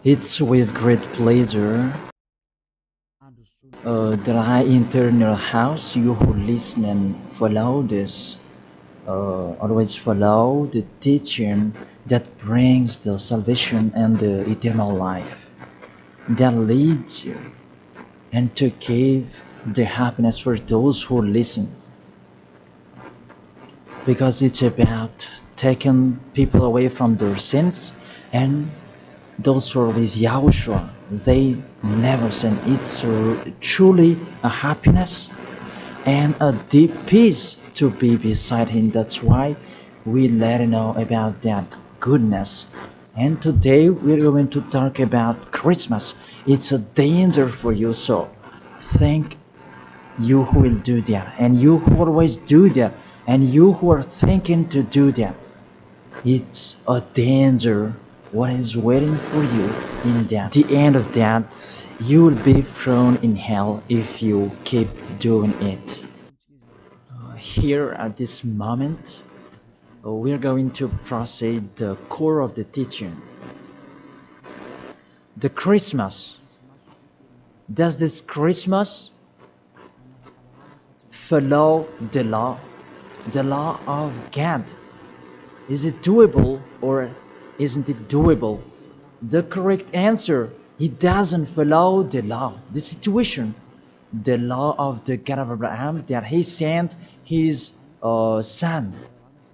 It's with great pleasure that I enter your house, you who listen and follow this. Always follow the teaching that brings the salvation and the eternal life, that leads you and to give the happiness for those who listen. Because it's about taking people away from their sins, and those who are with Yahushua, they never sin. It's truly a happiness and a deep peace to be beside Him. That's why we let you know about that goodness. And today we're going to talk about Christmas. It's a danger for you, so thank you who will do that, and you who always do that, and you who are thinking to do that. It's a danger what is waiting for you in that. The end of that, you will be thrown in hell if you keep doing it. Here at this moment, we're going to proceed the core of the teaching. The Christmas. Does this Christmas follow the law of God? Is it doable or isn't it doable? The correct answer, he doesn't follow the law, the situation, the law of the God of Abraham that he sent his son.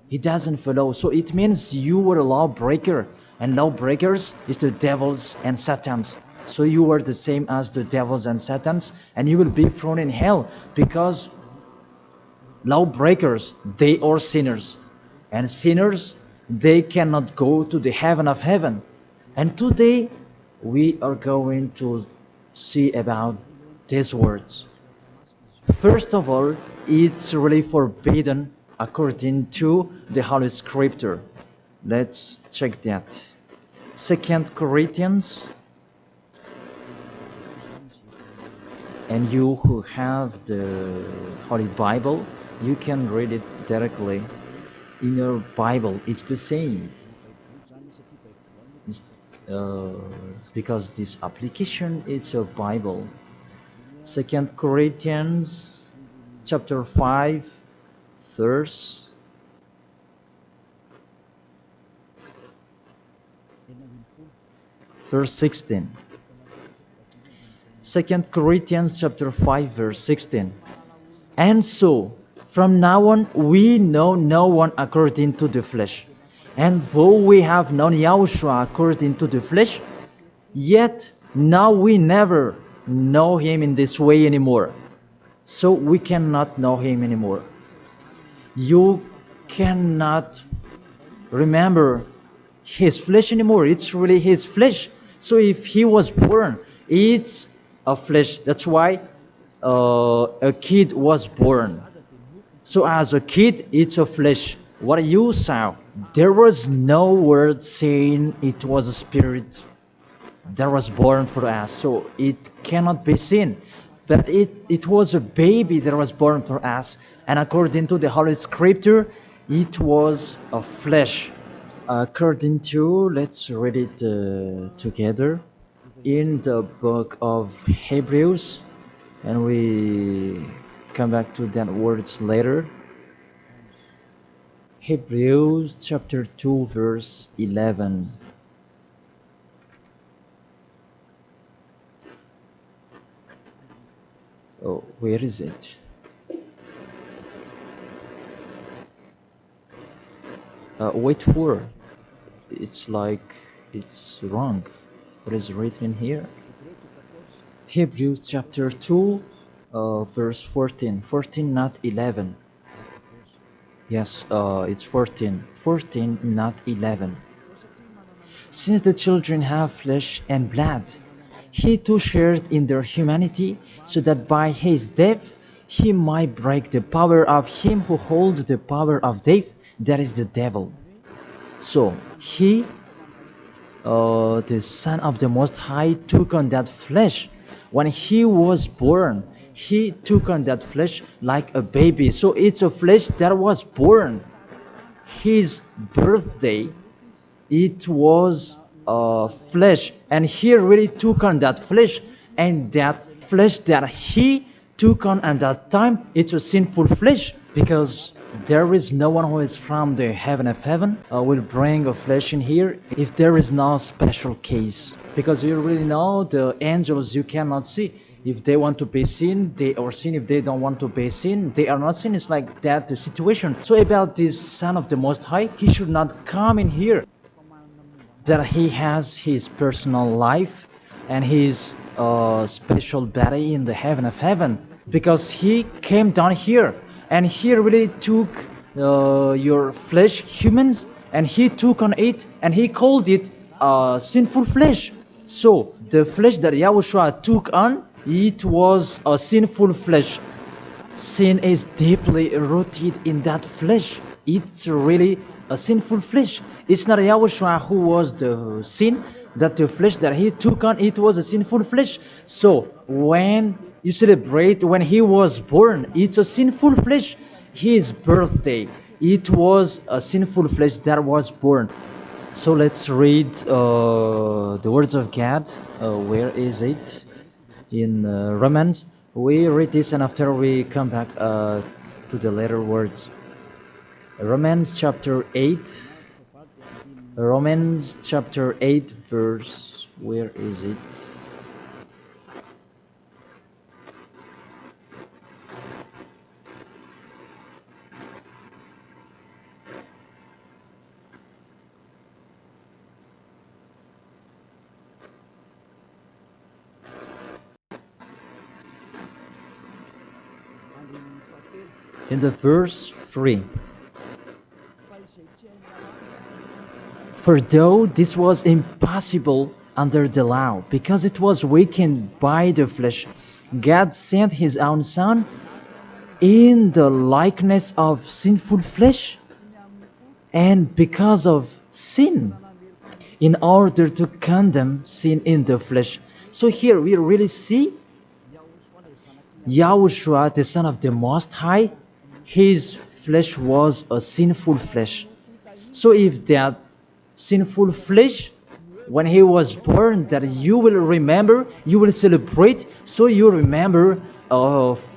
He doesn't follow. So it means you were a lawbreaker, and lawbreakers is the devils and satans. So you are the same as the devils and satans, and you will be thrown in hell because lawbreakers, they are sinners, and sinners, they cannot go to the heaven of heaven. And today we are going to see about these words. First of all, it's really forbidden according to the Holy Scripture. Let's check that. 2 Corinthians. And you who have the Holy Bible, you can read it directly in your Bible. It's the same. Because this application, it's a Bible. 2 Corinthians chapter 5, verse 16. 2 Corinthians chapter 5, verse 16. And so, from now on, we know no one according to the flesh. And though we have known Yahushua according to the flesh, yet now we never know him in this way anymore. So we cannot know him anymore. You cannot remember his flesh anymore. It's really his flesh. So if he was born, it's a flesh. That's why a kid was born. So as a kid, it's a flesh. What you saw, there was no word saying it was a spirit that was born for us. So it cannot be seen. But it was a baby that was born for us. And according to the Holy Scripture, it was a flesh. According to, let's read it together in the book of Hebrews, and we come back to that words later. Hebrews chapter 2, verse 11. Oh, where is it? Wait for. It's like it's wrong. What is written here? Hebrews chapter 2, verse 14. 14, not 11. Yes, it's 14. 14, not 11. Since the children have flesh and blood, he too shared in their humanity, so that by his death he might break the power of him who holds the power of death, that is the devil. So he, the Son of the Most High, took on that flesh. When he was born, he took on that flesh like a baby. So it's a flesh that was born. His birthday, it was flesh, and he really took on that flesh, and that flesh that he took on at that time, it's a sinful flesh, because there is no one who is from the heaven of heaven will bring a flesh in here if there is no special case, because you really know the angels you cannot see. If they want to be seen, they are seen. If they don't want to be seen, they are not seen. It's like that the situation. So about this Son of the Most High, he should not come in here, that he has his personal life and his special body in the heaven of heaven, because he came down here and he really took your flesh, humans, and he took on it and he called it sinful flesh. So the flesh that Yahushua took on, it was a sinful flesh. Sin is deeply rooted in that flesh. It's really a sinful flesh. It's not Yahushua who was the sin, that the flesh that he took on, it was a sinful flesh. So when you celebrate when he was born, it's a sinful flesh. His birthday, it was a sinful flesh that was born. So let's read the words of God. Where is it? In Romans. We read this and after we come back to the later words. Romans chapter 8. Romans chapter 8 verse, where is it? In the verse 3. For though this was impossible under the law, because it was weakened by the flesh, God sent his own Son in the likeness of sinful flesh, and because of sin, in order to condemn sin in the flesh. So here we really see Yahushua, the Son of the Most High, his flesh was a sinful flesh. So if that sinful flesh, when he was born, that you will remember, you will celebrate, so you remember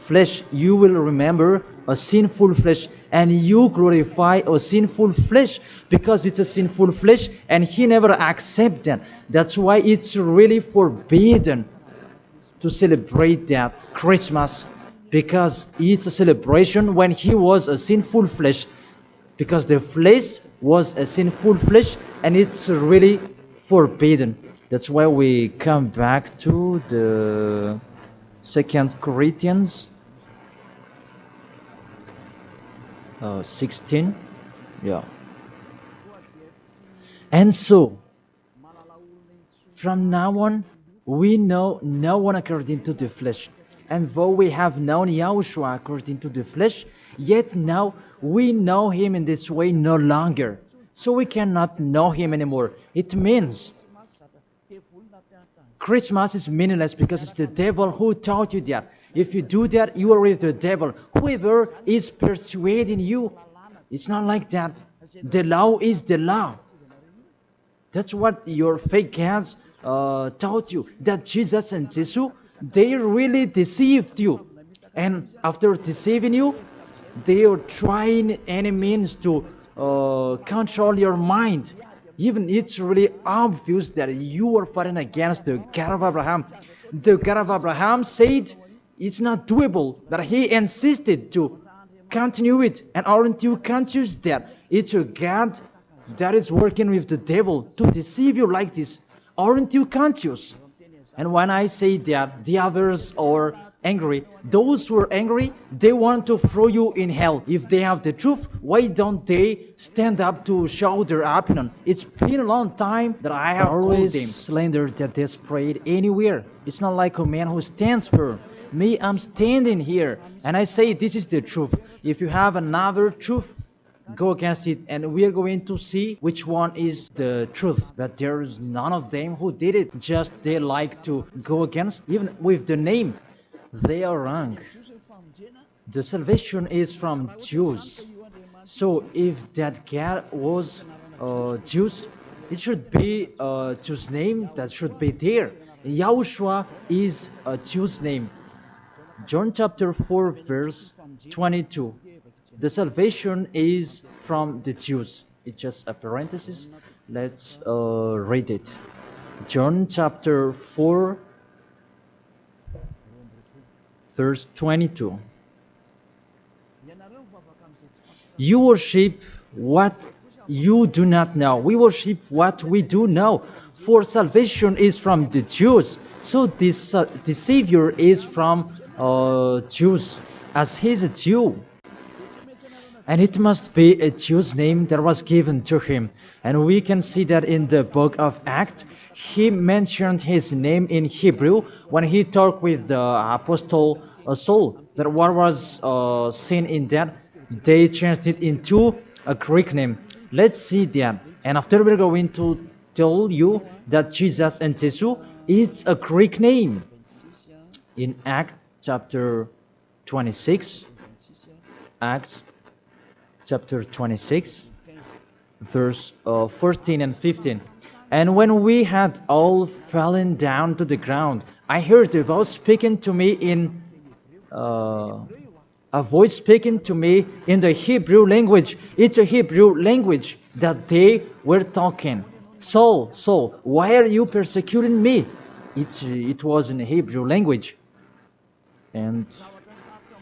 flesh, you will remember a sinful flesh, and you glorify a sinful flesh, because it's a sinful flesh, and he never accepts that. That's why it's really forbidden to celebrate that Christmas, because it's a celebration when he was a sinful flesh, because the flesh was a sinful flesh, and it's really forbidden. That's why we come back to the 2 Corinthians 16. Yeah. And so from now on we know no one according to the flesh. And though we have known Yahushua according to the flesh, yet now we know him in this way no longer. So we cannot know him anymore. It means Christmas is meaningless, because it's the devil who taught you that. If you do that, you are with the devil. Whoever is persuading you, it's not like that. The law is the law. That's what your fake gods taught you, that Jesus and Jesus, they really deceived you. And after deceiving you, they are trying any means to control your mind. Even it's really obvious that you are fighting against the God of Abraham. The God of Abraham said it's not doable, that he insisted to continue it. And aren't you conscious that it's a God that is working with the devil to deceive you like this? Aren't you conscious? And when I say that the others are angry, those who are angry, they want to throw you in hell. If they have the truth, why don't they stand up to show their opinion? It's been a long time that I have always called them slander that they spread anywhere. It's not like a man who stands firm. Me, I'm standing here, and I say this is the truth. If you have another truth, go against it, and we are going to see which one is the truth. But there is none of them who did it. Just they like to go against, even with the name. They are wrong. The salvation is from Jews. So if that God was Jews, It should be a Jew's name that should be there. Yahushua is a Jew's name. John chapter 4 verse 22. The salvation is from the Jews. It's just a parenthesis. Let's read it. John chapter 4 verse 22. You worship what you do not know. We worship what we do know. For salvation is from the Jews. So the Savior is from Jews, as he's a Jew. And it must be a Jew's name that was given to him. And we can see that in the book of Acts. He mentioned his name in Hebrew when he talked with the apostle Saul. That what was seen in that, they changed it into a Greek name. Let's see that. And after we're going to tell you that Jesus and Jesus is a Greek name. In Acts chapter 26, Acts chapter 26, verse 14 and 15. And when we had all fallen down to the ground, I heard a voice speaking to me in the Hebrew language. It's a Hebrew language that they were talking. Saul, Saul, why are you persecuting me? It was in Hebrew language. And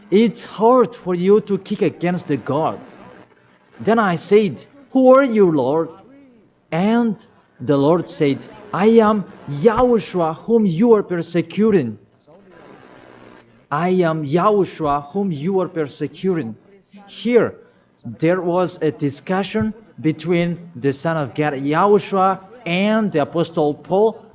it's hard for you to kick against the God. Then I said, who are you, Lord? And the Lord said, I am Yahushua whom you are persecuting. I am Yahushua whom you are persecuting. Here, there was a discussion between the Son of God, Yahushua, and the Apostle Paul.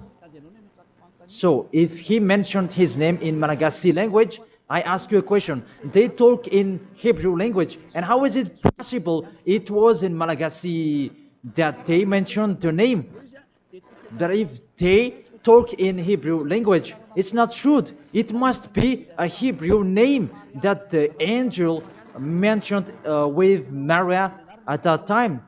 So, if he mentioned his name in Malagasy language, I ask you a question. They talk in Hebrew language, and how is it possible it was in Malagasy that they mentioned the name? That if they talk in Hebrew language, it's not true. It must be a Hebrew name that the angel mentioned with Maria at that time.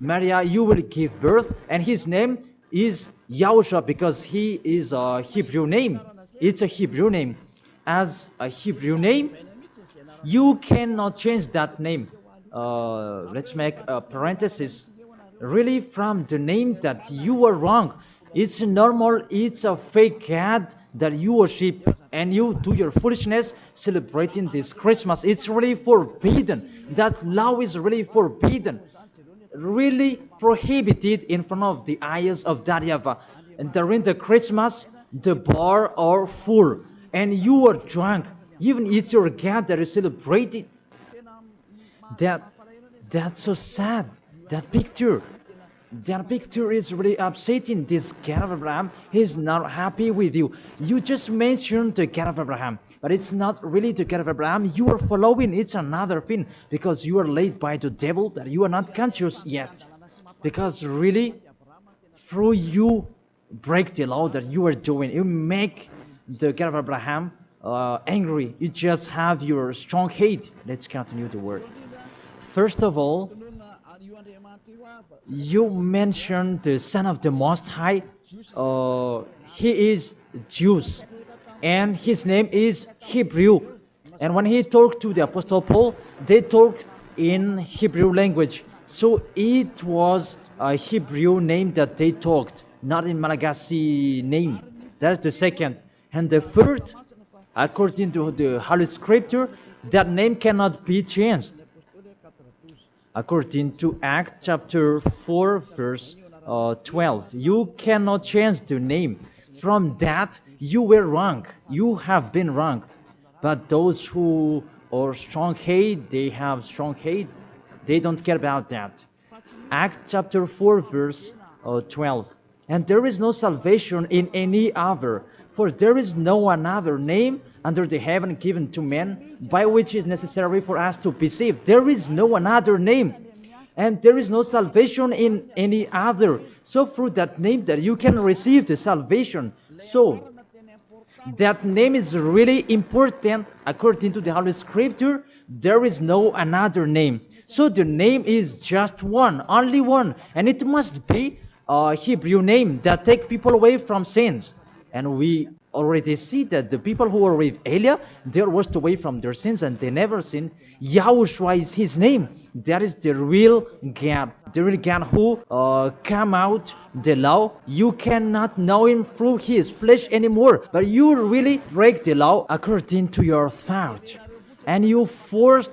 Maria, you will give birth, and his name is Yahushua because he is a Hebrew name. It's a Hebrew name. As a Hebrew name, you cannot change that name. Let's make a parenthesis. Really, from the name that you are wrong. It's normal, it's a fake God that you worship and you do your foolishness celebrating this Christmas. It's really forbidden. That law is really forbidden. Really prohibited in front of the eyes of that YAHVAH. And during the Christmas, the bar are full. And you are drunk. Even it's your God that is celebrated. That's so sad. That picture is really upsetting. This God of Abraham, he's not happy with you. You just mentioned the God of Abraham, but it's not really the God of Abraham you are following. It's another thing, because you are led by the devil that you are not conscious yet. Because really, through you break the law that you are doing, you make the God of Abraham angry. You just have your strong hate. Let's continue the word. First of all, you mentioned the Son of the Most High. He is Jews, and his name is Hebrew. And when he talked to the Apostle Paul, they talked in Hebrew language. So it was a Hebrew name that they talked, not in Malagasy name. That's the second. And the third, according to the Holy Scripture, that name cannot be changed. According to Acts chapter 4 verse 12, you cannot change the name. From that, you were wrong. You have been wrong. But those who are strong hate, they have strong hate. They don't care about that. Acts chapter 4 verse 12. And there is no salvation in any other, for there is no another name under the heaven given to men by which is necessary for us to be saved. There is no another name, and there is no salvation in any other. So through that name that you can receive the salvation. So that name is really important according to the Holy Scripture. There is no another name. So the name is just one, only one, and it must be Hebrew name that take people away from sins. And we already see that the people who were with Elia, they were washed away from their sins and they never sinned. Yahushua is his name. That is the real God. The real God who came out the law. You cannot know him through his flesh anymore. But you really break the law according to your thought. And you forced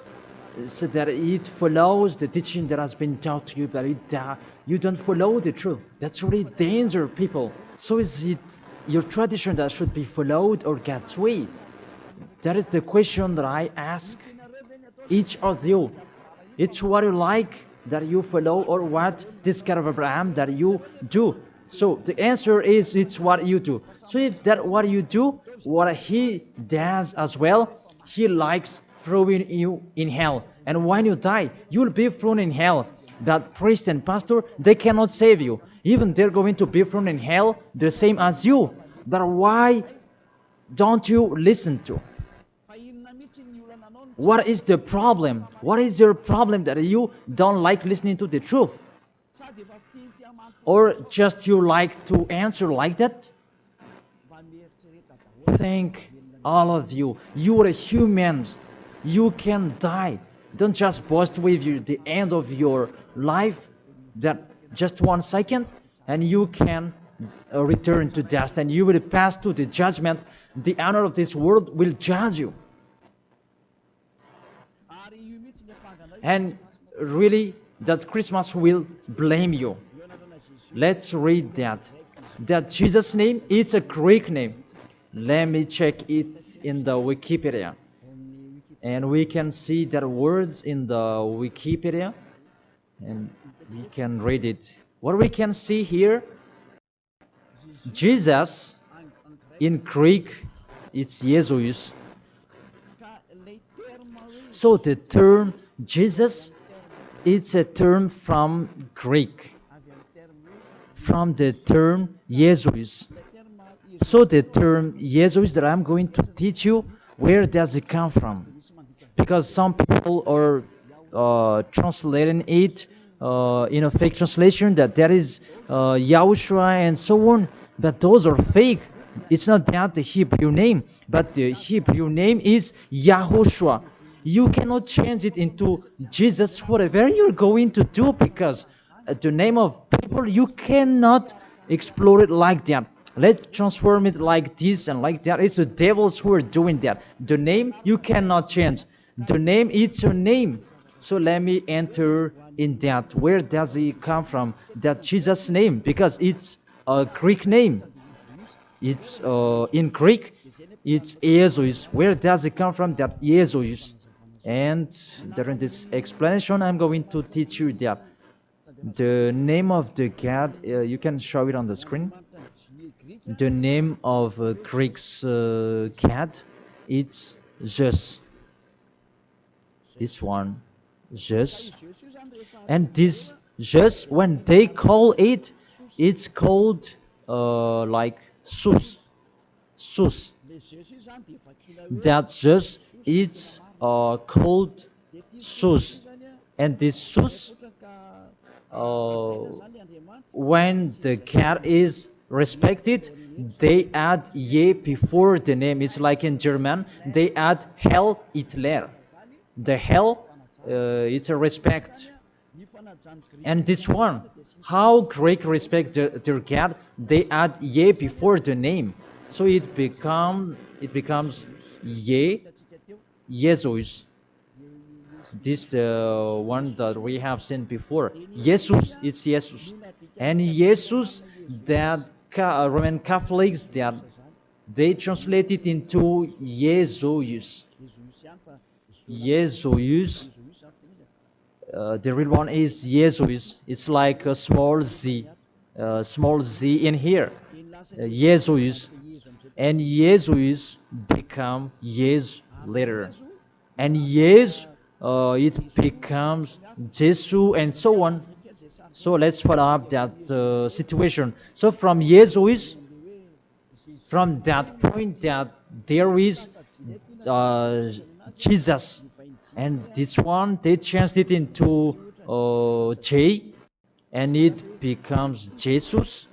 so that it follows the teaching that has been taught to you, but you don't follow the truth. That's really danger, people. So is it your tradition that should be followed or God's way? That is the question that I ask each of you. It's what you like that you follow or what this God of Abraham that you do. So the answer is it's what you do. So if that what you do, what he does as well, he likes throwing you in hell. And when you die, you'll be thrown in hell. That priest and pastor, they cannot save you. Even they're going to be thrown in hell the same as you. But why don't you listen to? What is the problem? What is your problem that you don't like listening to the truth? Or just you like to answer like that? Thank all of you. You are humans. You can die. Don't just boast with you the end of your life, that just 1 second, and you can return to dust, and you will pass to the judgment. The honor of this world will judge you. And really, that Christmas will blame you. Let's read that. That Jesus' name, it's a Greek name. Let me check it in the Wikipedia. And we can see that words in the Wikipedia. And we can read it. What we can see here, Jesus, in Greek, it's Jesus. So the term Jesus, it's a term from Greek, from the term Jesus. So the term Jesus that I'm going to teach you, where does it come from? Because some people are translating it in a fake translation that is Yahushua and so on, but those are fake. It's not that the Hebrew name, but the Hebrew name is YAHOSHUA. You cannot change it into Jesus, whatever you're going to do, because the name of people, you cannot explore it like that. Let's transform it like this and like that. It's the devils who are doing that. The name, you cannot change. The name, it's your name. So let me enter in that. Where does it come from? That Jesus' name, because it's a Greek name. It's in Greek, it's Jesus. Where does it come from? That Jesus. And during this explanation, I'm going to teach you that the name of the God, you can show it on the screen. The name of Greek's God, it's Zeus. This one, Zeus. And this Zeus, when they call it, it's called like Sus. Sus. That Zeus is called Sus. And this Sus, when the God is respected, they add ye before the name. It's like in German, they add Hell Hitler. The hell, it's a respect. And this one, how Greek respect their God, they add ye before the name. So it becomes ye, Jesus. This the one that we have seen before. Jesus, it's Jesus. And Jesus, that Roman Catholics, that they translate it into Jesus. Jesus. The real one is Jesus. It's like a small z in here. Jesus. And Jesus become Yes later. And Yes, it becomes Jesus and so on. So let's follow up that situation. So from Jesus, from that point that there is Jesus, and this one they changed it into J, and it becomes Jesus.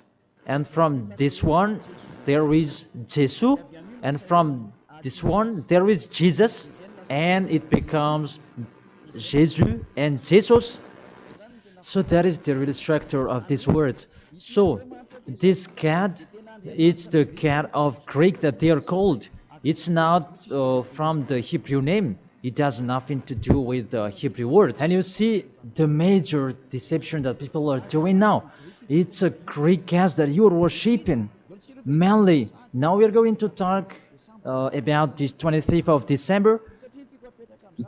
And from this one, there is Jesus. And from this one, there is Jesus. And it becomes Jesus and Jesus. So that is the real structure of this word. So this cat, it's the cat of Greek that they are called. It's not from the Hebrew name. It has nothing to do with the Hebrew word. And you see the major deception that people are doing now. It's a Greek cat that you are worshiping. Mainly, now we are going to talk about this 25th of December.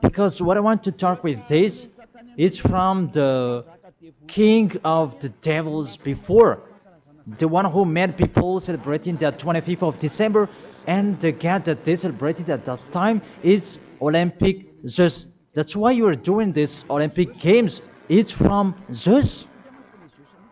Because what I want to talk with this, it's from the king of the devils before, the one who made people celebrating the 25th of December, and the god that they celebrated at that time is Olympic Zeus. That's why you are doing this Olympic Games. It's from Zeus.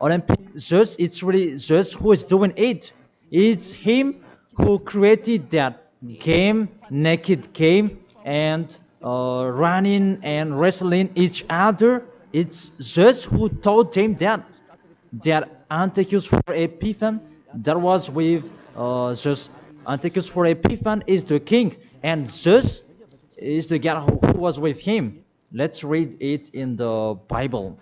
Olympic Zeus, it's really Zeus who is doing it. It's him who created that game, naked game, and running and wrestling each other. It's Zeus who taught them that Antiochus for Epiphan, that was with Zeus. Antiochus for Epiphan is the king, and Zeus is the god who was with him. Let's read it in the Bible.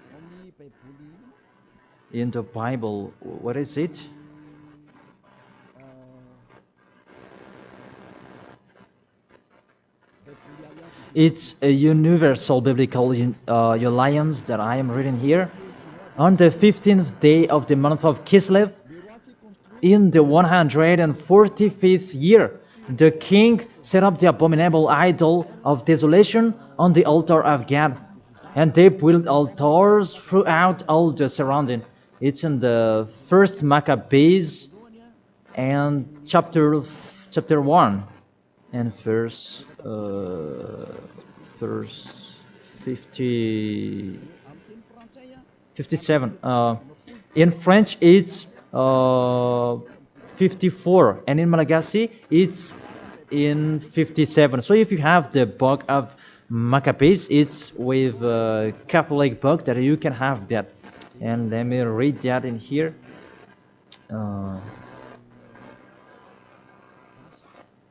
In the Bible, what is it? It's a universal biblical alliance that I am reading here. On the 15th day of the month of Kislev, in the 145th year, the king set up the abominable idol of desolation on the altar of God, and they built altars throughout all the surrounding. It's in the first Maccabees and chapter 1 and verse 57. In French, it's 54, and in Malagasy, it's in 57. So if you have the book of Maccabees, it's with a Catholic book that you can have that. And let me read that in here.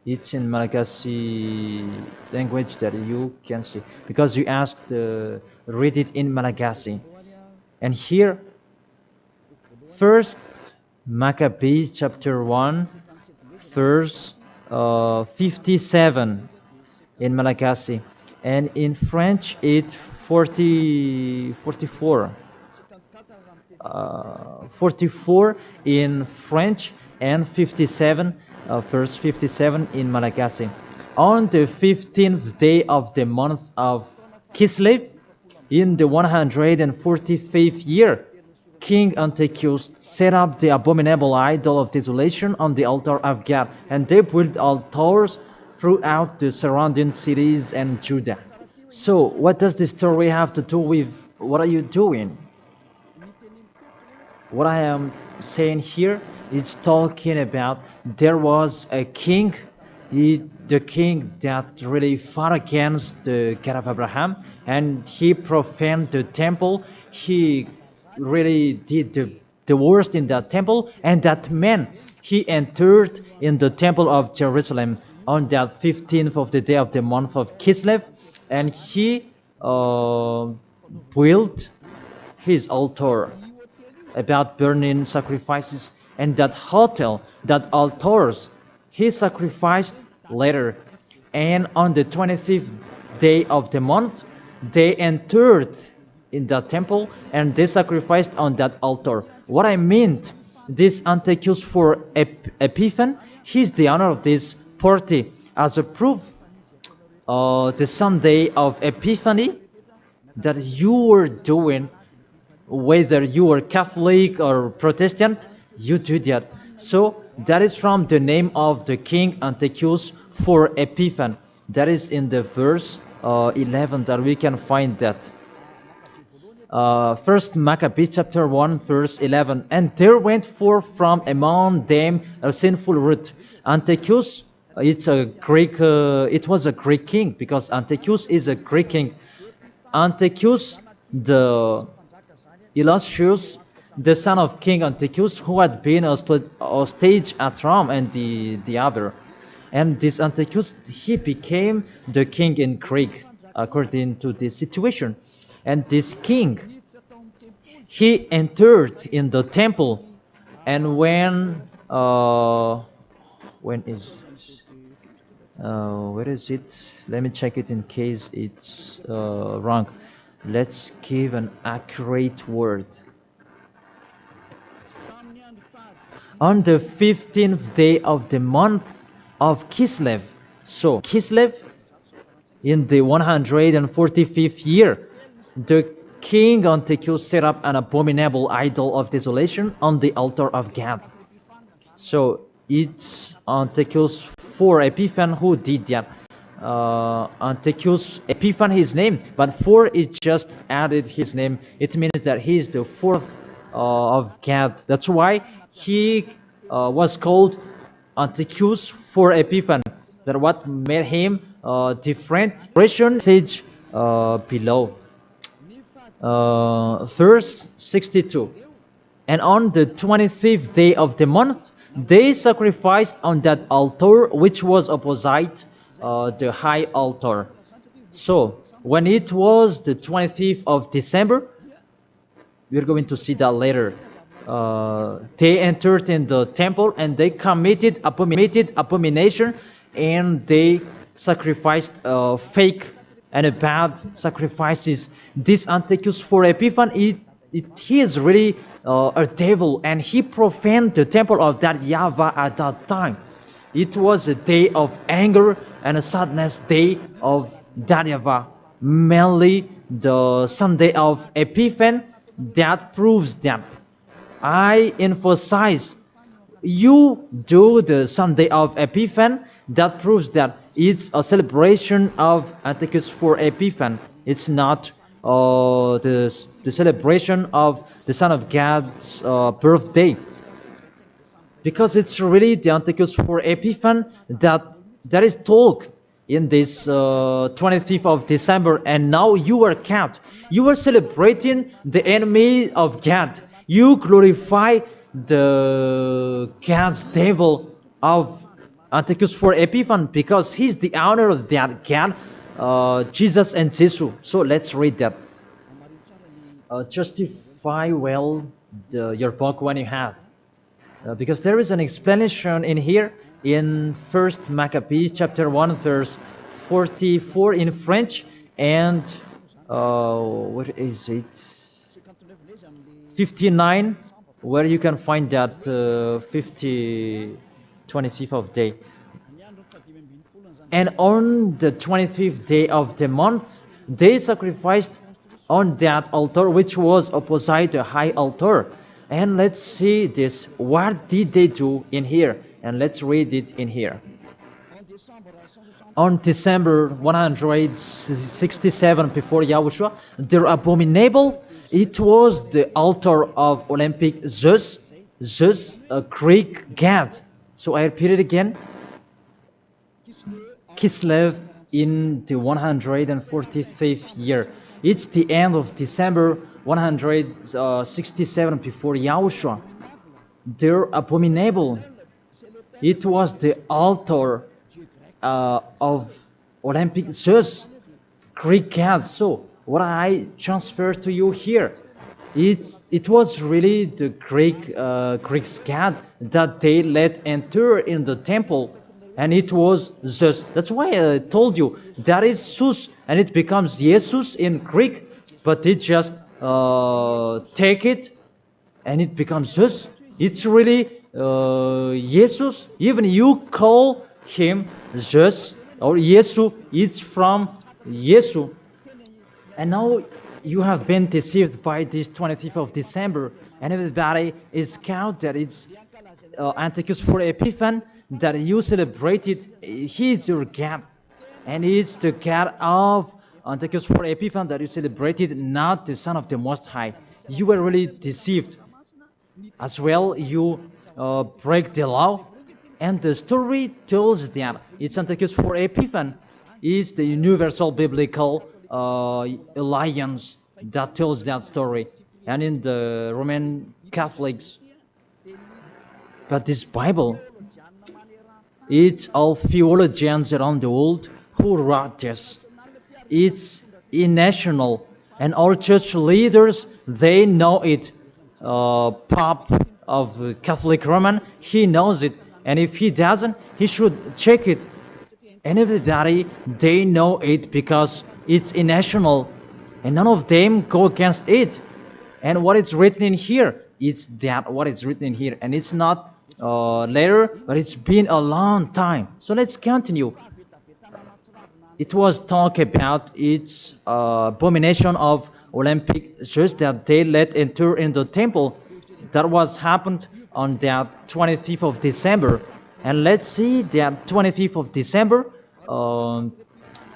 It's in Malagasy language that you can see, because you asked read it in Malagasy. And here, first Maccabees chapter 1, verse 57 in Malagasy, and in French it's 44 in French, and 57 verse 57 in Malagasy. On the 15th day of the month of Kislev, in the 145th year, King Antiochus set up the abominable idol of desolation on the altar of God, and they built altars throughout the surrounding cities and Judah. So, what does this story have to do with what are you doing? What I am saying here is talking about there was a king, the king that really fought against the God of Abraham, and he profaned the temple. He really did the worst in that temple, and that man, he entered in the temple of Jerusalem on that 15th of the day of the month of Kislev, and he built his altar about burning sacrifices, and that altars, he sacrificed later. And on the 25th day of the month, they entered in that temple and they sacrificed on that altar. What I meant, this Antiochus for Epiphan, he's the owner of this party. As a proof, the Sunday of Epiphany that you were doing, whether you are Catholic or Protestant, you do that. So that is from the name of the king Antiochus for Epiphan. That is in the verse 11 that we can find that. First Maccabees chapter 1 verse 11. And there went forth from among them a sinful root. Antiochus, it was a Greek king, because Antiochus is a Greek king. Antiochus, Illustrious, the son of King Antiochus, who had been a stage at Rome and the other. And this Antiochus, he became the king in Greek, according to this situation. And this king, he entered in the temple, and when is it? Where is it? Let me check it in case it's wrong. Let's give an accurate word. On the 15th day of the month of Kislev. So Kislev, in the 145th year, the king Antiochus set up an abominable idol of desolation on the altar of God. So it's Antiochus for Epiphan who did that. Antiochus Epiphan his name, but for is just added his name. It means that he is the fourth of God. That's why he was called Antiochus for Epiphan. That what made him different. Version stage below. Verse 62. And on the 25th day of the month, they sacrificed on that altar which was opposite the high altar. So when it was the 25th of December, we're going to see that later. They entered in the temple and they committed abomination, and they sacrificed fake and bad sacrifices. This Antiochus for Epiphan, he is really a devil, and he profaned the temple of that YAHVAH at that time. It was a day of anger and a sadness day of that YAHVAH, mainly the Sunday of Epiphan. That proves that. I emphasize, you do the Sunday of Epiphan, that proves that it's a celebration of Antiochus for Epiphan. It's not the celebration of the Son of God's birthday, because it's really the Antiochus for Epiphan that is told in this 25th of December. And now you are kept. You are celebrating the enemy of God. You glorify the God's devil of Antiochus for Epiphan, because he's the owner of that God, Jesus and Jesus. So let's read that. Justify well your book when you have, because there is an explanation in here in 1st Maccabees chapter 1 verse 44 in French, and what is it? 59, where you can find that 25th of day. And on the 25th day of the month, they sacrificed on that altar which was opposite the high altar. And let's see this. What did they do in here? And let's read it in here. On December 167 before Yahushua, their abominable, it was the altar of Olympic Zeus, a Greek god. So I repeat it again. Kislev in the 145th year. It's the end of December 167 before Yahushua. Their abominable, it was the altar of Olympic Zeus, Greek god. So what I transfer to you here, it was really the Greek god that they let enter in the temple, and it was Zeus. That's why I told you that is Zeus, and it becomes Jesus in Greek, but it just take it and it becomes Zeus. It's really Jesus. Even you call him Zeus or Yesu, it's from Yesu. And now you have been deceived by this 25th of December, and everybody is count that it's Antiochus for Epiphan that you celebrated. He is your God, and it's the God of Antiochus for Epiphan that you celebrated, not the Son of the Most High. You were really deceived. As well, you break the law, and the story tells that it's Antiochus for Epiphan is the universal biblical alliance that tells that story. and in the Roman Catholics. But this Bible, it's all theologians around the world who wrote this. It's national, and all church leaders, they know it. Pope of Catholic Roman, he knows it, and if he doesn't, he should check it. And everybody, they know it because it's national, and none of them go against it. And what is written in here, it's that what is written in here, and it's not later, but it's been a long time. So let's continue. It was talk about its abomination of Olympic Jews that they let enter in the temple. That was happened on that 25th of December. And let's see that 25th of December,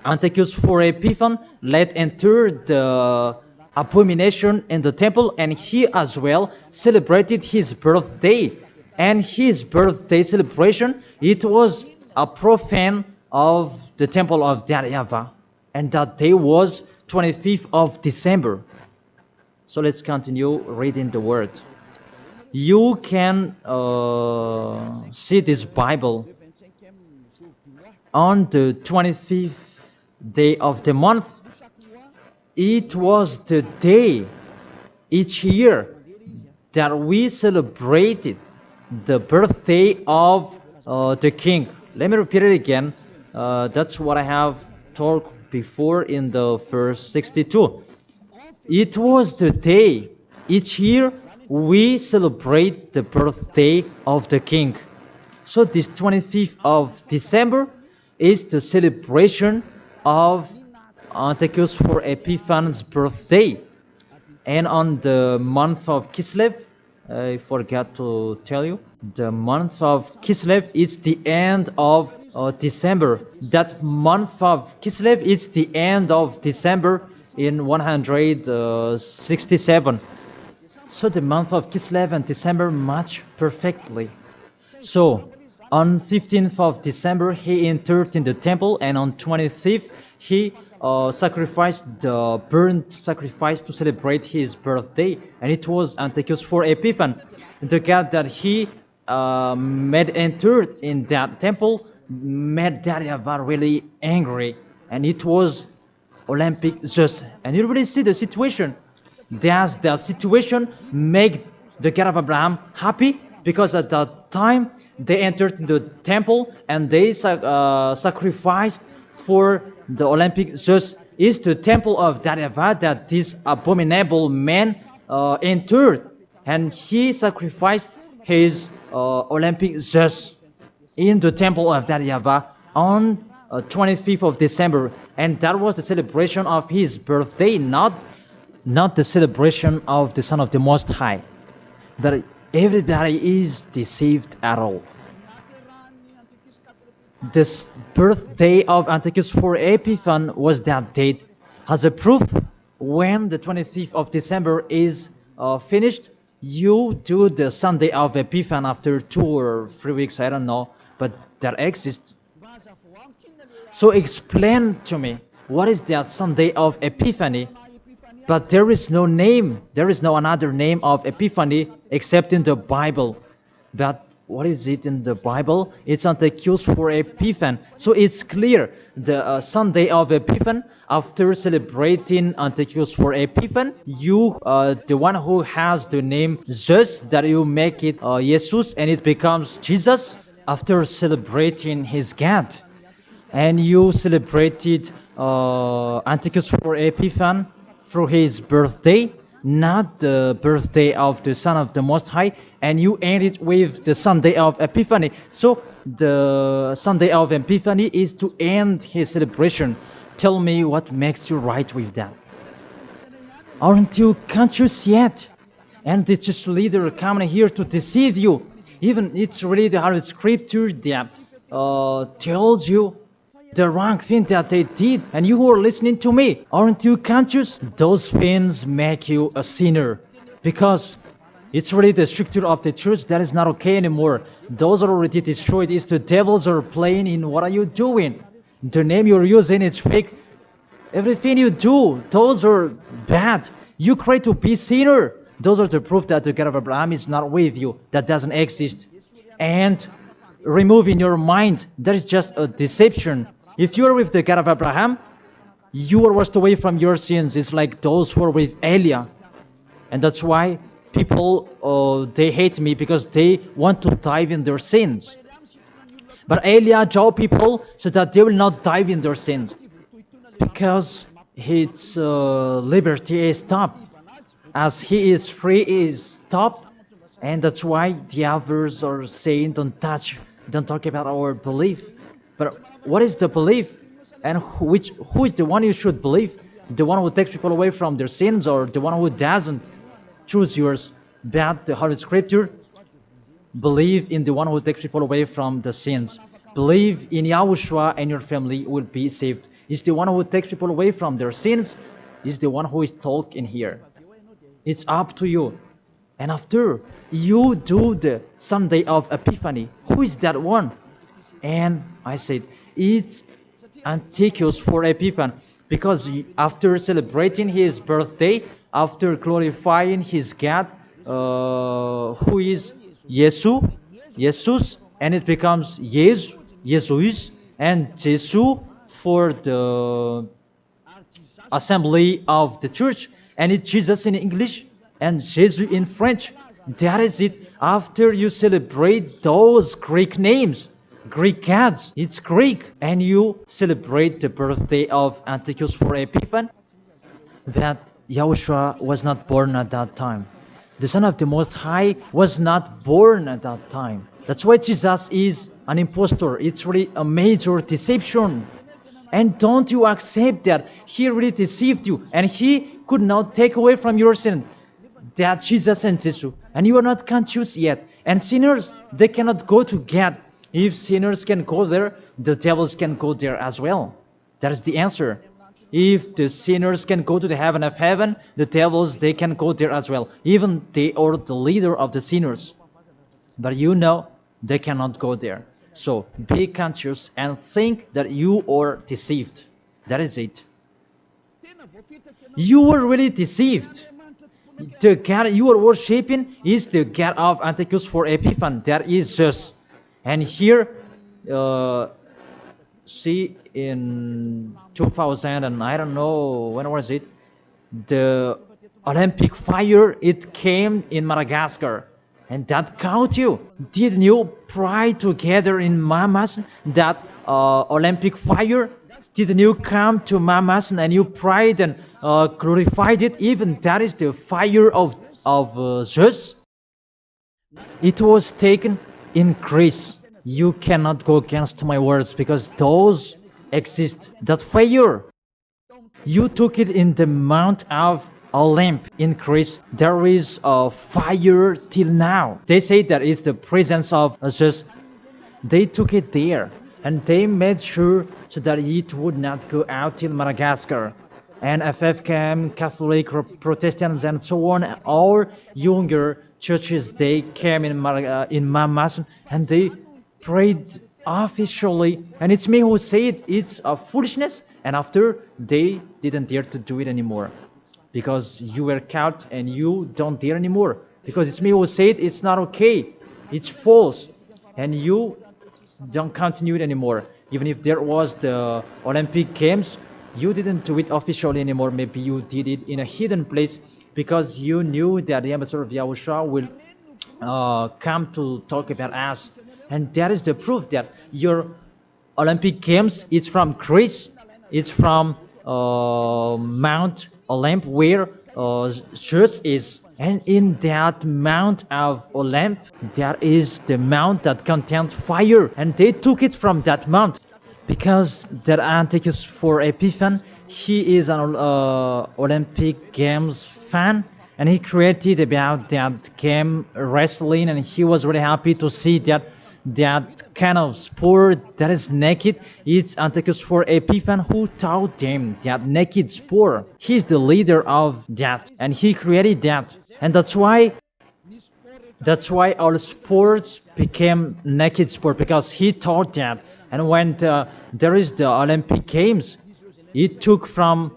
Antiochus for Epiphan let enter the abomination in the temple, and he as well celebrated his birthday. And his birthday celebration, it was a profane of the temple of YAHVAH, and that day was 25th of December. So let's continue reading the word. You can see this Bible on the 25th day of the month. It was the day each year that we celebrated the birthday of the king. Let me repeat it again. That's what I have talked before in the verse 62. It was the day each year we celebrate the birthday of the king. So this 25th of December is the celebration of Antiochus for Epiphan's birthday. And on the month of Kislev, I forgot to tell you, the month of Kislev is the end of December. That month of Kislev is the end of December in 167. So the month of Kislev and December match perfectly. So on 15th of December he entered in the temple, and on 25th he sacrificed the burnt sacrifice to celebrate his birthday, and it was Antiochus for Epiphan. The God that he made entered in that temple made YAHVAH really angry, and it was Olympic Zeus. And you really see the situation. Does that situation make the God of Abraham happy? Because at that time they entered into the temple and they sacrificed for the Olympic Zeus. Is the temple of YAHVAH that this abominable man entered, and he sacrificed his Olympic Zeus in the temple of YAHVAH on 25th of December, and that was the celebration of his birthday, not the celebration of the Son of the Most High. That everybody is deceived at all. This birthday of Antiochus for Epiphan was that date. As a proof, when the 25th of December is finished, you do the Sunday of Epiphan after 2 or 3 weeks, I don't know, but that exists. So explain to me, what is that Sunday of Epiphany? But there is no name, there is no another name of Epiphany except in the Bible. But what is it in the Bible? It's Antiochus for Epiphan. So it's clear, the Sunday of Epiphan, after celebrating Antiochus for Epiphan, you, the one who has the name Zeus, that you make it Jesus, and it becomes Jesus, after celebrating his God. And you celebrated Antiochus for Epiphan through his birthday, not the birthday of the Son of the Most High, and you end it with the Sunday of Epiphany. So the Sunday of Epiphany is to end his celebration. Tell me what makes you right with that. Aren't you conscious yet? And the church leader coming here to deceive you. Even it's really the Holy Scripture that tells you the wrong thing that they did, and you who are listening to me, aren't you conscious? Those things make you a sinner, because it's really the structure of the church that is not okay anymore. Those are already destroyed. It's the devils are playing in. What are you doing? The name you're using, it's fake. Everything you do, those are bad. You try to be sinner. Those are the proof that the God of Abraham is not with you, that doesn't exist. And remove in your mind, that is just a deception. If you are with the God of Abraham, you are washed away from your sins. It's like those who are with Elia. And that's why people, they hate me, because they want to dive in their sins. But Elia told people so that they will not dive in their sins, because his liberty is stopped. As he is free, he is stopped. And that's why the others are saying, don't talk about our belief. But what is the belief? And who is the one you should believe? The one who takes people away from their sins, or the one who doesn't? Choose yours. But the Holy Scripture, believe in the one who takes people away from the sins. Believe in Yahushua, and your family will be saved. It's the one who takes people away from their sins. Is the one who is talking here. It's up to you. And after you do the Sunday of Epiphany, who is that one? And I said, it's Antiochus for Epiphany, because after celebrating his birthday, after glorifying his God, who is Jesus, and it becomes Jesus, and Jesus for the assembly of the church, and it's Jesus in English and Jesus in French. That is it. After you celebrate those Greek names, Greek gods, it's Greek, and you celebrate the birthday of Antiochus for Epiphany, that Yahushua was not born at that time. The Son of the Most High was not born at that time. That's why Jesus is an impostor. It's really a major deception. And don't you accept that he really deceived you, and he could not take away from your sin, that Jesus and Jesus, and you are not conscious yet. And sinners, they cannot go to God. If sinners can go there, the devils can go there as well. That is the answer. If the sinners can go to the heaven of heaven, the devils, they can go there as well. Even they are the leader of the sinners. But you know, they cannot go there. So be conscious and think that you are deceived. That is it. You were really deceived. The God you are worshipping is the God of Antiochus for Epiphany. That is Zeus. And here, see, in 2000, and I don't know, when was it? The Olympic fire, it came in Madagascar. And that caught you. Didn't you pray together in Mamas that Olympic fire? Didn't you come to Mamas and you prayed and glorified it? Even that is the fire of Zeus. It was taken in Greece. You cannot go against my words, because those exist. That fire, you took it in the Mount of Olymp in Greece. There is a fire till now. They say that it's the presence of Zeus. They took it there, and they made sure so that it would not go out till Madagascar. And FFKM, Catholic, Protestants, and so on, all younger churches, they came in Mamas, and they prayed officially. And it's me who said it's a foolishness, and after they didn't dare to do it anymore. Because you were caught and you don't dare anymore. Because it's me who said it's not okay. It's false. And you don't continue it anymore. Even if there was the Olympic Games, you didn't do it officially anymore. Maybe you did it in a hidden place, because you knew that the ambassador of Yahushua will come to talk about us. And that is the proof that your Olympic Games is from Greece. It's from Mount Olymp, where Zeus is. And in that Mount of Olymp, there is the mount that contains fire. And they took it from that mount, because that Antiochus for Epiphany, he is an Olympic Games fan, and he created about that game wrestling, and he was really happy to see that kind of sport that is naked. It's Antiochus for Epiphany who taught them that naked sport. He's the leader of that, and he created that. And that's why all sports became naked sport, because he taught that. And when there is the Olympic Games, it took from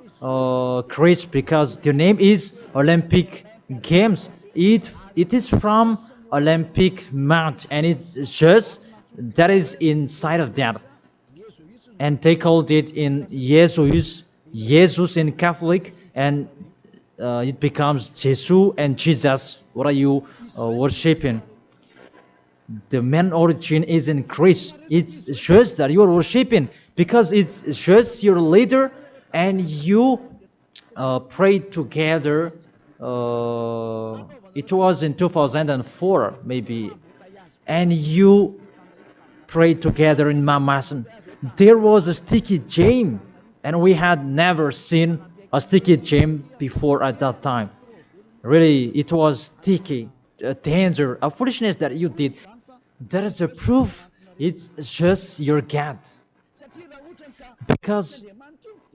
Greece, because the name is Olympic games. It is from Olympic Mount, and it's just that is inside of that, and they called it in Jesus in Catholic, and it becomes Jesus and Jesus. What are you worshiping? The main origin is in Christ. It's just that you are worshiping because it's just your leader, and you pray together. It was in 2004 maybe, and you pray together in Mamasan. There was a sticky jam, and we had never seen a sticky jam before at that time. Really, it was sticky, a danger, a foolishness that you did. That is a proof it's just your God. Because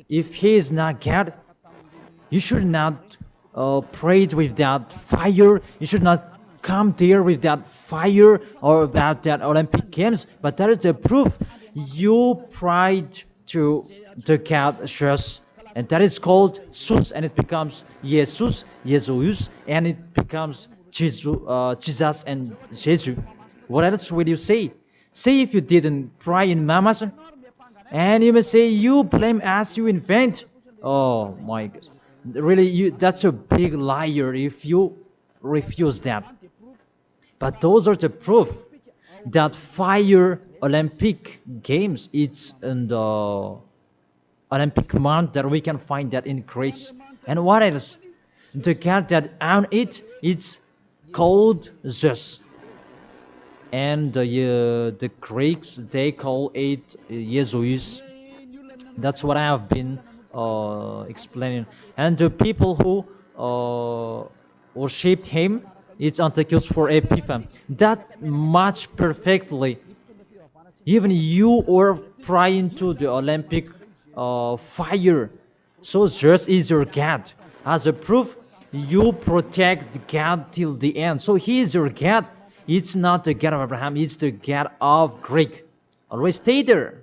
if He is not God, you should not pray with that fire. You should not come there with that fire or about that Olympic Games. But that is the proof you prayed to the God just, and that is called Jesus, and it becomes Jesus, and it becomes Jesus and Jesus. What else will you say? Say if you didn't pray in Mamas, and you may say you blame us, you invent. Oh my God. Really, that's a big liar if you refuse that. But those are the proof that fire Olympic Games, it's in the Olympic month that we can find that in Greece. And what else? The God that own it, it's called Zeus. And the Greeks, they call it Jesus. That's what I have been explaining. And the people who worshipped him, it's Antiochus for Epiphan. That much perfectly. Even you are praying to the Olympic fire. So Zeus is your God. As a proof, you protect God till the end. So he is your God. It's not the God of Abraham, it's the God of Greek. Always stay there.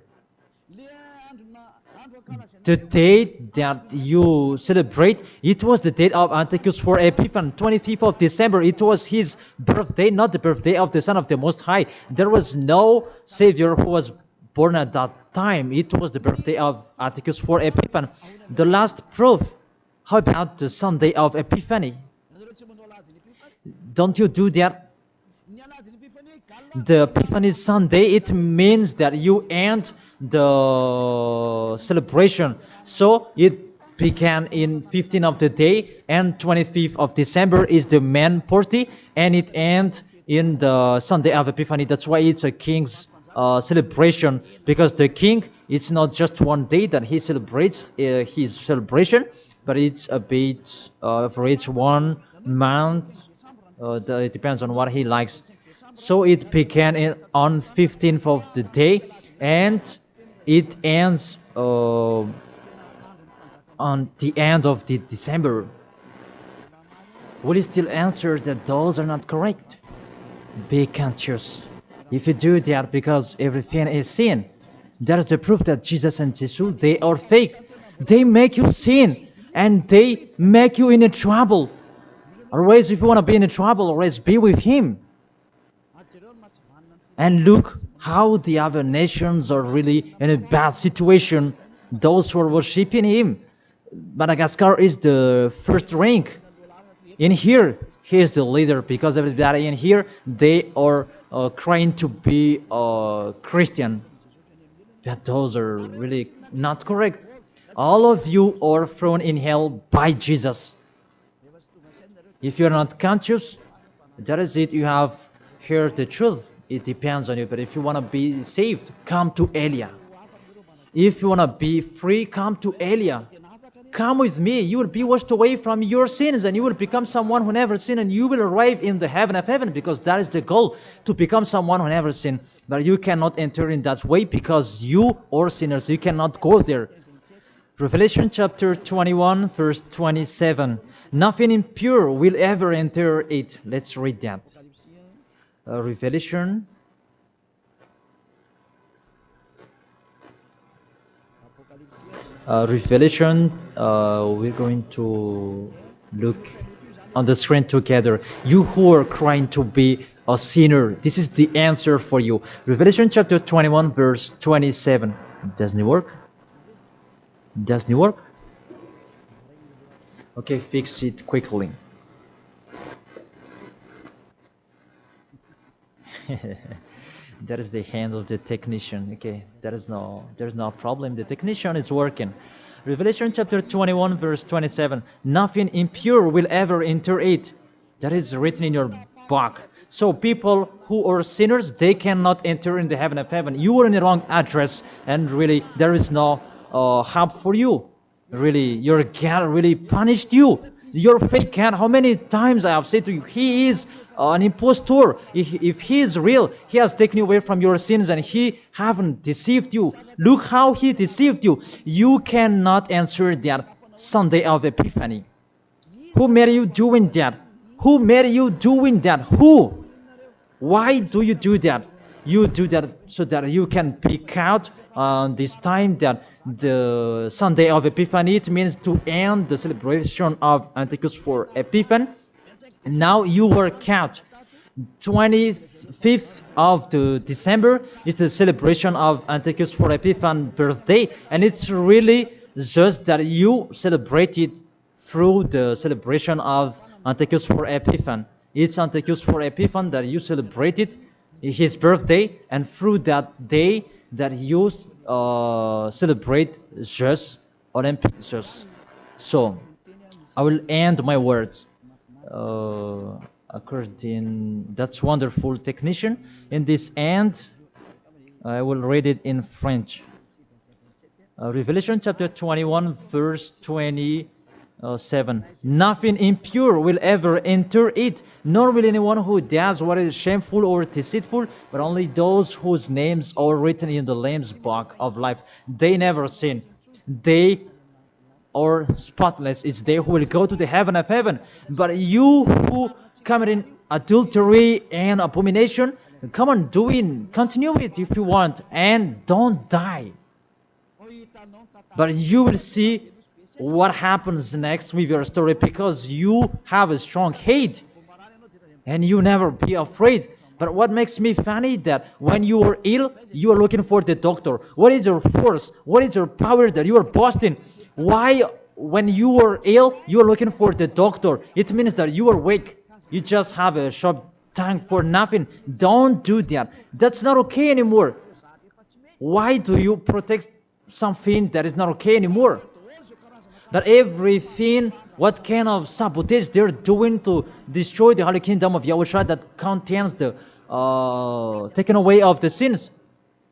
The date that you celebrate, it was the date of Antiochus for Epiphan, 25th of December. It was his birthday, not the birthday of the Son of the Most High. There was no Savior who was born at that time. It was the birthday of Antiochus for Epiphan. The last proof, how about the Sunday of Epiphany? Don't you do that? The Epiphany Sunday, it means that you end the celebration. So it began in 15th of the day, and 25th of December is the main party, and it ends in the Sunday of Epiphany. That's why it's a king's celebration, because the king, it's not just one day that he celebrates his celebration, but it's a bit for each 1 month. It depends on what he likes. So it began on 15th of the day, and it ends on the end of the December. Will you still answer that those are not correct? Be conscious. If you do that, because everything is sin, that is the proof that Jesus and Jesus, they are fake. They make you sin, and they make you in a trouble. Always, if you want to be in a trouble, always be with Him. And look how the other nations are really in a bad situation. Those who are worshipping Him. Madagascar is the first rank. In here, he is the leader, because everybody in here, they are trying to be Christian. But those are really not correct. All of you are thrown in hell by Jesus. If you're not conscious, that is it. You have heard the truth. It depends on you. But if you want to be saved, come to Elia. If you want to be free, come to Elia. Come with me. You will be washed away from your sins, and you will become someone who never sinned, and you will arrive in the heaven of heaven, because that is the goal, to become someone who never sinned. But you cannot enter in that way, because you are sinners. You cannot go there. Revelation chapter 21, verse 27. Nothing impure will ever enter it. Let's read that. Revelation. We're going to look on the screen together. You who are crying to be a sinner, this is the answer for you. Revelation chapter 21 verse 27. Doesn't it work? Doesn't it work? Okay, fix it quickly. That is the hand of the technician. Okay, there's no problem. The technician is working. Revelation chapter 21 verse 27. Nothing impure will ever enter it. That is written in your book. So people who are sinners, they cannot enter in the heaven of heaven. You are in the wrong address, and really there is no help for you. Really, your God really punished you. Your fake God, how many times I have said to you, he is an impostor. If he is real, he has taken you away from your sins and he haven't deceived you. Look how he deceived you. You cannot answer that Sunday of Epiphany. Who made you doing that? Who made you doing that? Who? Why do you do that? You do that so that you can pick out this time that the Sunday of Epiphany. It means to end the celebration of Antichrist for Epiphany. Now you work out. 25th of the December is the celebration of Antichrist for Epiphany birthday, and it's really just that you celebrate it through the celebration of Antichrist for Epiphany. It's Antichrist for Epiphany that you celebrate it, his birthday, and through that day that you celebrate just Olympic just. So I will end my words according. That's wonderful technician. In this end, I will read it in French. Revelation chapter 21 verse 27. Nothing impure will ever enter it, nor will anyone who does what is shameful or deceitful, but only those whose names are written in the Lamb's book of life. They never sin. They are spotless. It's they who will go to the heaven of heaven. But you who commit adultery and abomination, come on, continue it if you want, and don't die. But you will see what happens next with your story, because you have a strong hate and you never be afraid. But what makes me funny that when you are ill, you are looking for the doctor. What is your force? What is your power that you are boasting? Why, when you are ill, you are looking for the doctor? It means that you are weak. You just have a short tongue for nothing. Don't do that. That's not okay anymore. Why do you protect something that is not okay anymore? That everything, what kind of sabotage they're doing to destroy the Holy Kingdom of Yahushua that contains the taken away of the sins.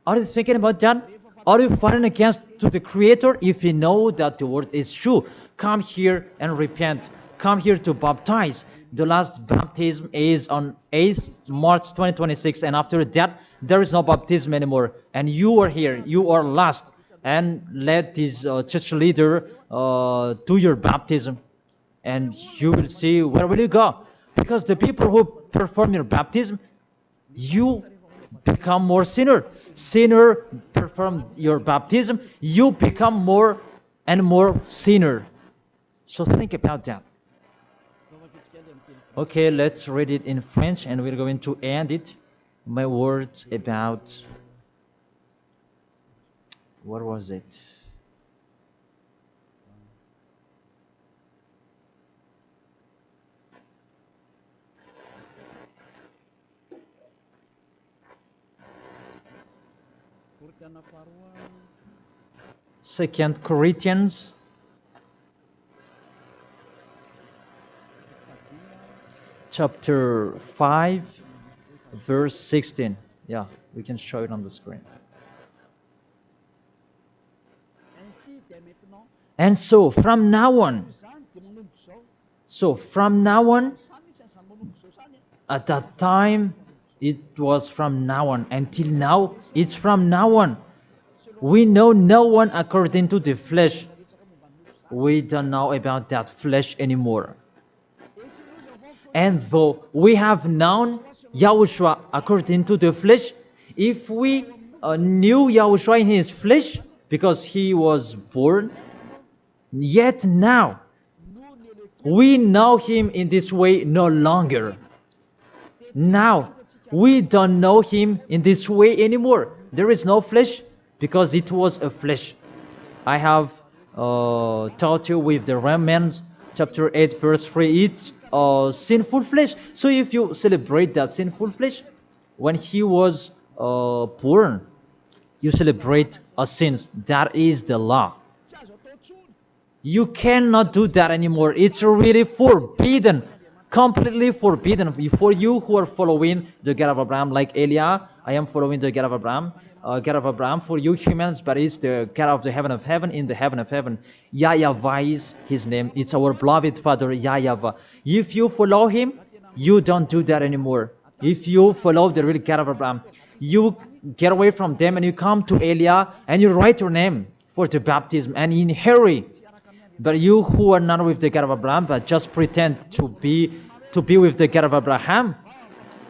Are you thinking about that? Are you fighting against to the Creator? If you know that the word is true, come here and repent. Come here to baptize. The last baptism is on 8th March 2026, and after that, there is no baptism anymore. And you are here. You are lost. And let this church leader do your baptism, and you will see where will you go. Because the people who perform your baptism, you become more sinner. Sinner perform your baptism, you become more and more sinner. So think about that. Okay, let's read it in French, and we're going to end it. My words about. What was it? Second Corinthians chapter 5 verse 16. Yeah, we can show it on the screen. And so from now on, at that time, it was from now on. Until now, it's from now on. We know no one according to the flesh. We don't know about that flesh anymore. And though we have known Yahushua according to the flesh, if we knew Yahushua in his flesh, because he was born, yet now We know him in this way no longer. Now, we don't know him in this way anymore. There is no flesh because it was a flesh. I have taught you with the Romans chapter 8 verse 3, it's sinful flesh. So if you celebrate that sinful flesh, when he was born, you celebrate a sin. That is the law. You cannot do that anymore. It's really forbidden. Completely forbidden. For you who are following the God of Abraham, like Elia, I am following the God of Abraham. God of Abraham, for you humans, but it's the God of the heaven of heaven, in the heaven of heaven. YAHVAH is his name. It's our beloved Father, YAHVAH. If you follow him, you don't do that anymore. If you follow the real God of Abraham, you get away from them and you come to Elia and you write your name for the baptism and in hurry. But you who are not with the God of Abraham, but just pretend to be with the God of Abraham,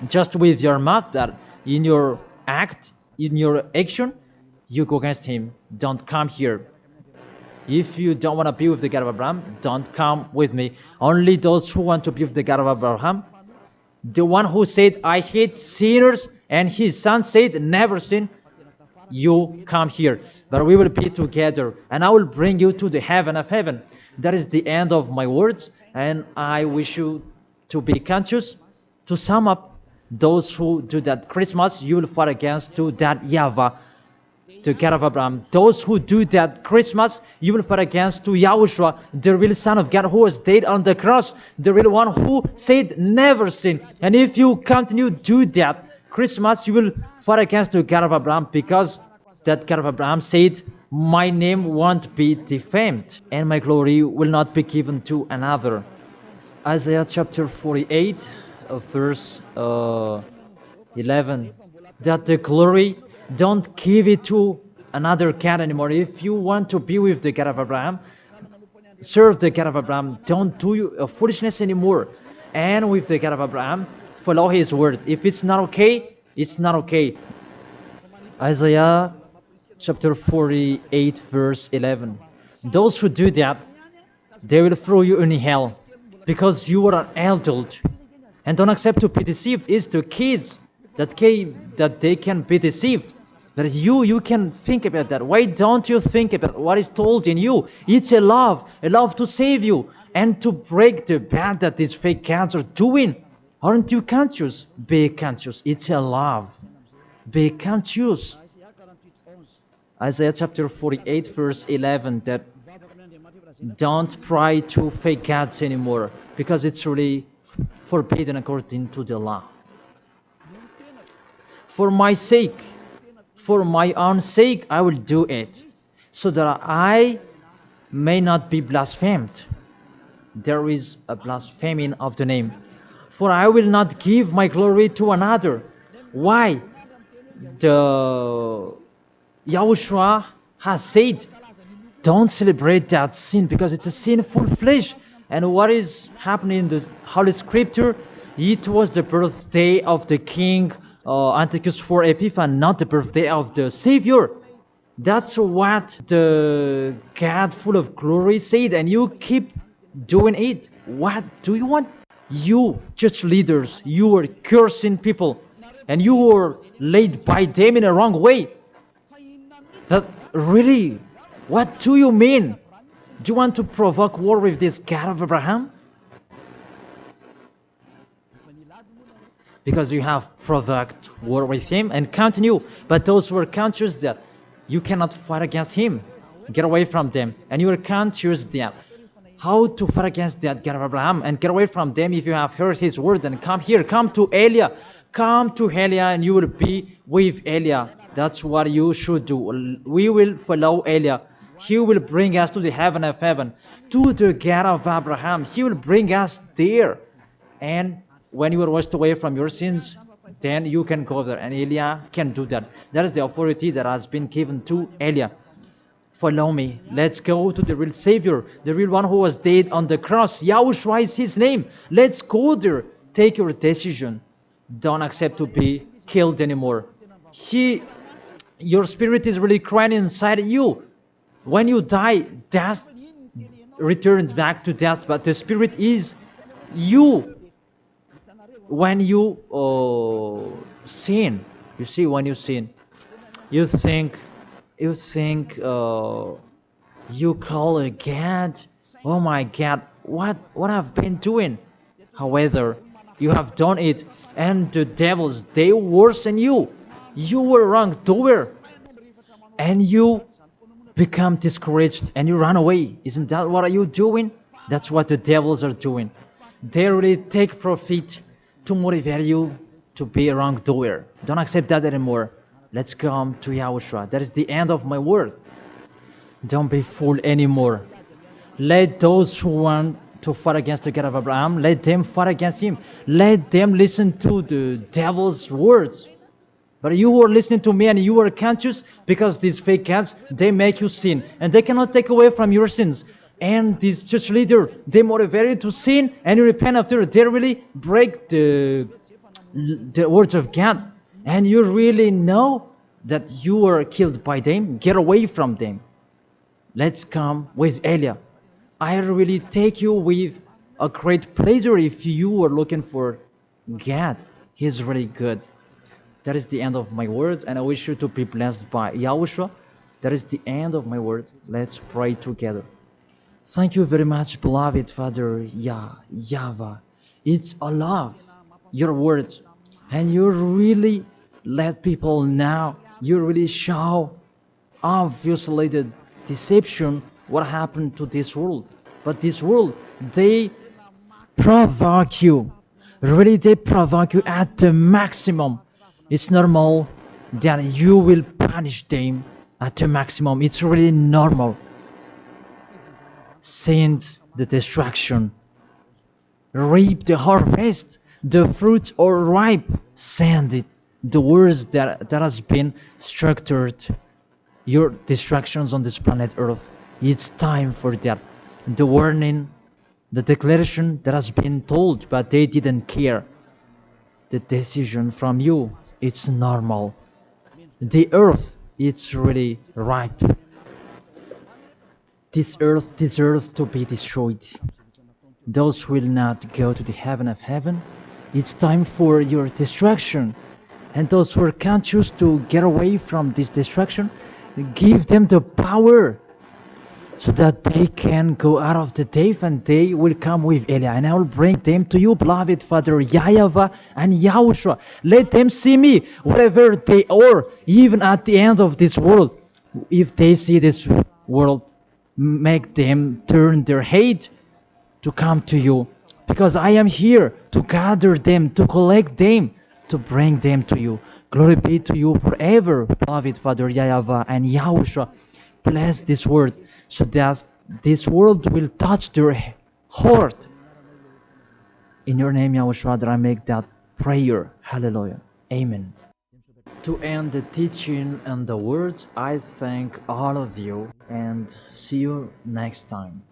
just with your mouth, that in your act, in your action, you go against him. Don't come here. If you don't want to be with the God of Abraham, don't come with me. Only those who want to be with the God of Abraham, the one who said, I hate sinners, and his son said, never sin, you come here. But we will be together, and I will bring you to the heaven of heaven. That is the end of my words, and I wish you to be conscious. To sum up, those who do that Christmas, you will fight against to that YAHVAH, the God of Abraham. Those who do that Christmas, you will fight against to YAHOSHUA, the real Son of God who was dead on the cross, the real one who said never sin. And if you continue to do that Christmas, you will fight against the God of Abraham, because that God of Abraham said, my name won't be defamed and my glory will not be given to another. Isaiah chapter 48 verse 11, that the glory, don't give it to another God anymore. If you want to be with the God of Abraham, serve the God of Abraham, don't do foolishness anymore. And with the God of Abraham, follow his words. If it's not okay, it's not okay. Isaiah chapter 48 verse 11, those who do that, they will throw you in hell, because you are an adult and don't accept to be deceived. It's the kids that they can be deceived. But you can think about that. Why don't you think about what is told in you? It's a love to save you and to break the bad that these fake gods are doing. Aren't you conscious? Be conscious. It's a love. Be conscious. Isaiah chapter 48 verse 11, that don't pray to fake gods anymore, because it's really forbidden according to the law. For my sake, for my own sake, I will do it, so that I may not be blasphemed. There is a blaspheming of the name. For I will not give my glory to another. Why? The YAHOSHUA has said, don't celebrate that sin, because it's a sinful flesh. And what is happening in the Holy Scripture? It was the birthday of the king Antiochus IV Epiphanes, not the birthday of the Savior. That's what the God full of glory said, and you keep doing it. What do you want? You church leaders, you are cursing people, and you were led by them in a wrong way. That really, what do you mean? Do you want to provoke war with this God of Abraham? Because you have provoked war with him and continue. But those who are conscious that you cannot fight against him, get away from them. And you are conscious that how to fight against that God of Abraham and get away from them. If you have heard his words, and come here, come to Elia. Come to Elia and you will be with Elia. That's what you should do. We will follow Elia. He will bring us to the heaven of heaven, to the God of Abraham. He will bring us there. And when you are washed away from your sins, then you can go there. And Elia can do that. That is the authority that has been given to Elia. Follow me. Let's go to the real Savior, the real one who was dead on the cross. YAHOSHUA is his name. Let's go there. Take your decision. Don't accept to be killed anymore. Your spirit is really crying inside you. When you die, return back to death, but the spirit is you. When you sin, you see, when you sin, you think, you think, you call a God, oh my God, what I've been doing. However, you have done it, and the devils, they worsen you. You were wrongdoer, and you become discouraged, and you run away. Isn't that what are you doing? That's what the devils are doing. They really take profit to motivate you to be a wrongdoer. Don't accept that anymore. Let's come to Yahushua. That is the end of my word. Don't be fooled anymore. Let those who want to fight against the God of Abraham, let them fight against him. Let them listen to the devil's words. But you who are listening to me and you are conscious, because these fake gods, they make you sin. And they cannot take away from your sins. And this church leader, they motivate you to sin, and you repent after. They really break the words of God. And you really know that you are killed by them. Get away from them. Let's come with Elia. I really take you with a great pleasure if you are looking for God. He's really good. That is the end of my words, and I wish you to be blessed by Yahushua. That is the end of my word. Let's pray together. Thank you very much, beloved Father YAHVAH. It's a love, your word, and you really let people know. You really show obviously the deception, what happened to this world. But this world, they provoke you. Really, they provoke you at the maximum. It's normal that you will punish them at the maximum. It's really normal. Send the destruction. Reap the harvest. The fruits are ripe. Send it. The words that has been structured. Your distractions on this planet Earth. It's time for that. The warning, the declaration that has been told, but they didn't care. The decision from you, it's normal. The earth, it's really ripe. This earth deserves to be destroyed. Those will not go to the heaven of heaven. It's time for your destruction. And those who are conscious to get away from this destruction, give them the power so that they can go out of the cave, and they will come with Elia, and I will bring them to you, beloved Father YAHVAH and Yahushua. Let them see me wherever they are, even at the end of this world. If they see this world, make them turn their head to come to you, because I am here to gather them, to collect them, to bring them to you. Glory be to you forever, beloved Father YAHVAH and Yahushua. Bless this word, so that this world will touch their heart. In your name, Yahushua, that I make that prayer. Hallelujah. Amen. To end the teaching and the words, I thank all of you, and see you next time.